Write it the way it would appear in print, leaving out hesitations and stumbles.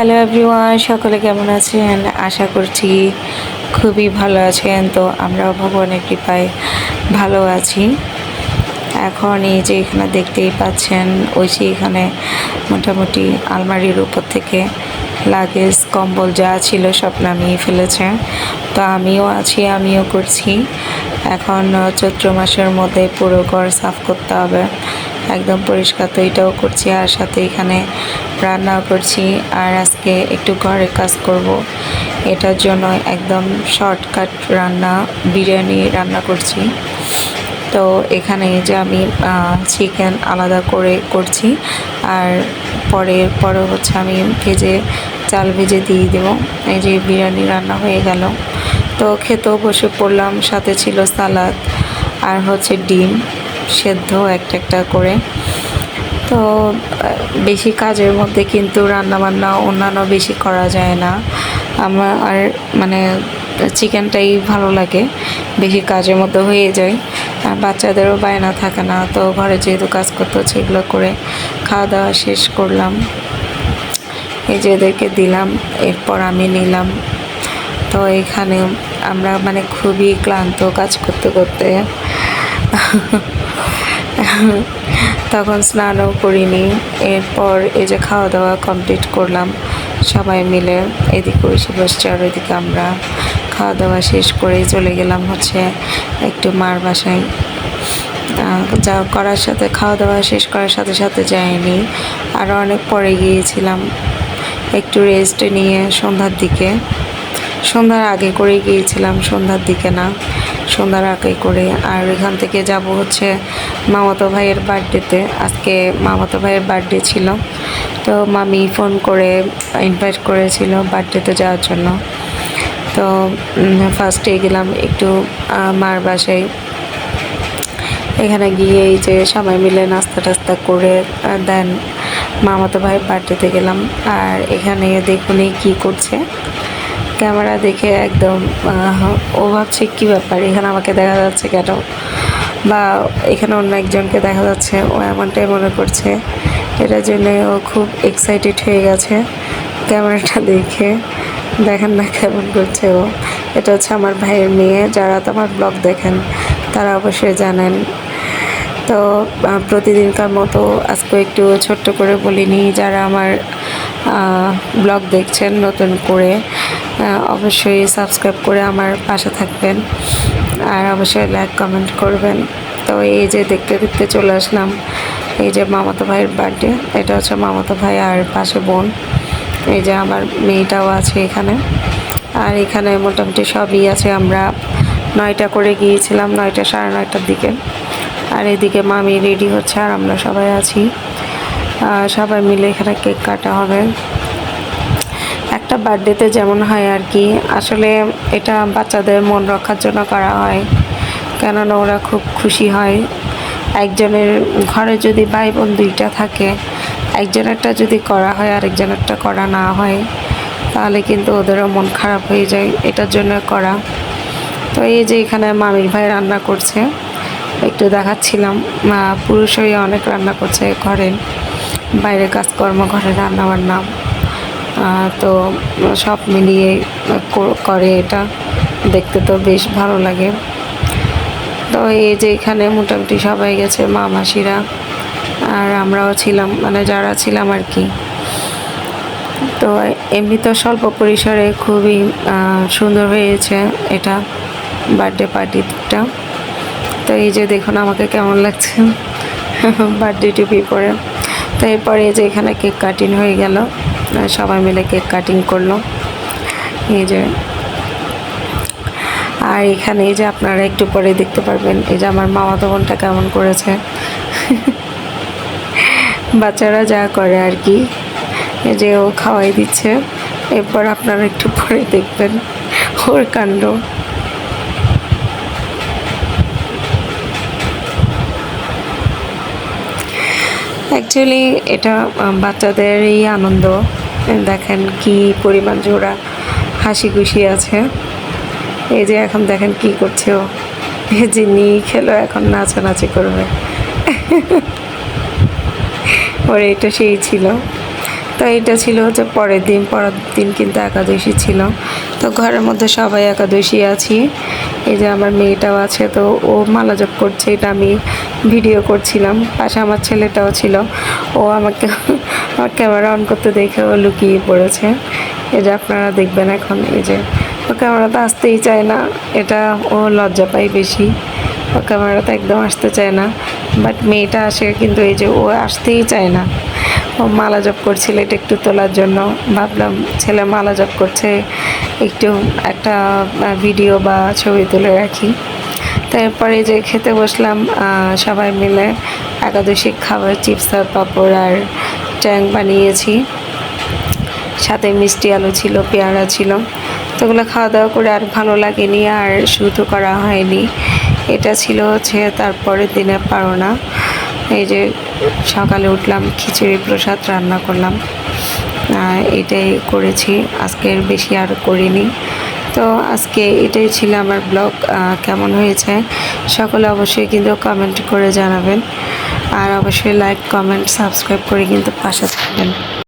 Hello everyone, সকলে কেমন আছেন? আশা করছি খুবই ভালো আছেন। তো আমরাও ভগবানের কৃপায় ভালো আছি। এখন এই যে এখানে দেখতেই পাচ্ছেন, ওই যে এখানে মোটামুটি আলমারির উপর থেকে লাগেজ কম্বল যা ছিল সব নামিয়ে ফেলেছে। তো আমিও আছি, আমিও করছি। এখন চৈত্র মাসের মধ্যে পুরো ঘর সাফ করতে হবে, একদম পরিষ্কার। তো এটাও করছি, আর সাথে এখানে রান্নাও করছি। আর আজকে একটু ঘরে কাজ করব, এটার জন্য একদম শর্টকাট রান্না, বিরিয়ানি রান্না করছি। তো এখানে যে আমি চিকেন আলাদা করে করছি, আর পরে হচ্ছে আমি চাল ভেজে দিয়ে দেবো। এই যে বিরিয়ানি রান্না হয়ে গেল। তো খেতেও বসে পড়লাম, সাথে ছিল সালাদ আর হচ্ছে ডিম সেদ্ধ একটা একটা করে। তো বেশি কাজের মধ্যে কিন্তু রান্নাবান্না অন্যান্য বেশি করা যায় না। আমার আর মানে চিকেনটাই ভালো লাগে, বেশি কাজের মধ্যে হয়ে যায়। আর বাচ্চাদেরও বায়না থাকে না, তো ঘরে যেহেতু কাজ করতে হচ্ছে এগুলো করে খাওয়া দাওয়া শেষ করলাম। এই যে এদেরকে দিলাম, এরপর আমি নিলাম। তো এখানে আমরা খুবই ক্লান্ত কাজ করতে করতে। তখন স্নানও করিনি। এরপর এই যে খাওয়া দাওয়া কমপ্লিট করলাম সবাই মিলে, এদিকে এসে বসছে আর ওইদিকে আমরা খাওয়া দাওয়া শেষ করে চলে গেলাম হচ্ছে একটু মার বাসায়। যা করার সাথে খাওয়া দাওয়া শেষ করার সাথে সাথে যাইনি, আরও অনেক পরে গিয়েছিলাম একটু রেস্ট নিয়ে সন্ধ্যার আগে করে গিয়েছিলাম, সন্ধ্যার দিকে না, সন্ধ্যার আগে করে। আর এখান থেকে যাব হচ্ছে মামাতো ভাইয়ের বার্থডেতে। আজকে মামাতো ভাইয়ের বার্থডে ছিল, তো মামি ফোন করে ইনভাইট করেছিল বার্থডেতে যাওয়ার জন্য। তো ফার্স্টে গেলাম একটু মার বাসায়। এখানে গিয়ে এই যে সবাই মিলে নাস্তা টাস্তা করে দেন মামাতো ভাইয়ের বার্থডেতে গেলাম। আর এখানে দেখুন কী করছে, ক্যামেরা দেখে একদম ও ভাবছে কী ব্যাপার, এখানে আমাকে দেখা যাচ্ছে কেন, বা এখানে অন্য একজনকে দেখা যাচ্ছে, ও এমনটাই মনে করছে। এটার জন্য ও খুব এক্সাইটেড হয়ে গেছে ক্যামেরাটা দেখে। দেখেন না কেমন করছে ও। এটা হচ্ছে আমার ভাইয়ের মেয়ে, যারা তো আমার ব্লগ দেখেন তারা অবশ্যই জানেন। তো প্রতিদিনকার মতো আজকে একটু ছোট্ট করে বলিনি, যারা আমার ব্লগ দেখছেন নতুন করে অবশ্যই সাবস্ক্রাইব করে আমার পাশে থাকবেন, আর অবশ্যই লাইক কমেন্ট করবেন। তো এই যে দেখতে দেখতে চলে আসলাম এই যে মামাতো ভাইয়ের বার্থডে। এটা হচ্ছে মামাতো ভাই আর পাশে বোন। এই যে আমার মেয়েটাও আছে এখানে। আর এখানে মোটামুটি সবই আছে। আমরা 9টা করে গিয়েছিলাম, 9টা সাড়ে 9টার দিকে। আর এদিকে মামি রেডি হচ্ছে, আর আমরা সবাই আছি। সবাই মিলে এখানে কেক কাটা হবে। একটা বার্থডেতে যেমন হয় আর কি, আসলে এটা বাচ্চাদের মন রক্ষার জন্য করা হয়, কেননা ওরা খুব খুশি হয়। একজনের ঘরে যদি ভাই বোন 2টা থাকে, একজনেরটা যদি করা হয় আর একজনেরটা করা না হয়, তাহলে কিন্তু ওদেরও মন খারাপ হয়ে যায়, এটার জন্য করা। তো এই যে এখানে মামির ভাই রান্না করছে, একটু দেখাচ্ছিলাম। পুরুষ হয়ে অনেক রান্না করছে ঘরে, বাইরে কাজকর্ম, ঘরে রান্নাবান্না। তো সব মিলিয়ে করে, এটা দেখতে তো বেশ ভালো লাগে। তো এই যে এখানে মোটামুটি সবাই গেছে, মা মাসিরা, আর আমরাও ছিলাম, যারা ছিলাম আর কি। তো এমনি তো স্বল্প পরিসরে খুবই সুন্দর হয়েছে এটা বার্থডে পার্টিটা। তো এই যে দেখুন আমাকে কেমন লাগছে বার্থডে টুপি পরে। তো এরপরে এই যে এখানে কেক কাটিং হয়ে গেল, সবাই মিলে কেক কাটিং করলো এই যে। আর এখানে এই যে আপনারা একটু পরে দেখতে পারবেন এই যে আমার মামাতো বোনটা কেমন করেছে বাচ্চারা যা করে আর কি। এই যে ও খাওয়াই দিচ্ছে, এরপর আপনারা একটু পরে দেখবেন ওর কাণ্ড। অ্যাকচুয়ালি এটা বাচ্চাদেরই আনন্দ। দেখেন কি পরিমাণ জোড়া হাসি খুশি আছে। এই যে এখন দেখেন কি করছে ও, এই যে নিয়ে খেলো, এখন নাচানাচি করবে ওর এটা সেই ছিল। তো এটা ছিল হচ্ছে পরের দিন কিন্তু একাদশী ছিল। তো ঘরের মধ্যে সবাই একাদশী আছি। এই যে আমার মেয়েটাও আছে, তো ও মালা জপ করছে, এটা আমি ভিডিও করছিলাম। পাশে আমার ছেলেটাও ছিল, ও আমাকে আমার ক্যামেরা অন করতে দেখে ও লুকিয়ে পড়েছে। এই যে আপনারা দেখবেন এখন, এই যে ও ক্যামেরাতে আসতেই চায় না, এটা ও লজ্জা পায় বেশি, ও ক্যামেরাতে একদম আসতে চায় না। বাট মেয়েটা আসে, কিন্তু এই যে ও আসতেই চায় না। ও মালা জপ করছিল, এটা একটু তোলার জন্য ভাবলাম ছেলে মালা জপ করছে, একটু একটা ভিডিও বা ছবি তুলে রাখি। তারপরে যে খেতে বসলাম সবাই মিলে একাদশী খাবার, চিপস আর পাঁপড় আর ট্যাং বানিয়েছি, সাথে মিষ্টি আলু ছিল, পেয়ারা ছিল। তো ওগুলো খাওয়া দাওয়া করে আর ভালো লাগেনি, আর শুধু করা হয়নি। এটা ছিল হচ্ছে তারপরের দিনের পারনা। এই যে সকালে উঠলাম, খিচুড়ি প্রসাদ রান্না করলাম, এটাই করেছি, আজকের বেশি আর করিনি। তো আজকে এটাই ছিল আমার ব্লগ। কেমন হয়েছে সকলে অবশ্যই কিন্তু কমেন্ট করে জানাবেন, আর অবশ্যই লাইক, কমেন্ট, সাবস্ক্রাইব করে কিন্তু পাশে থাকবেন।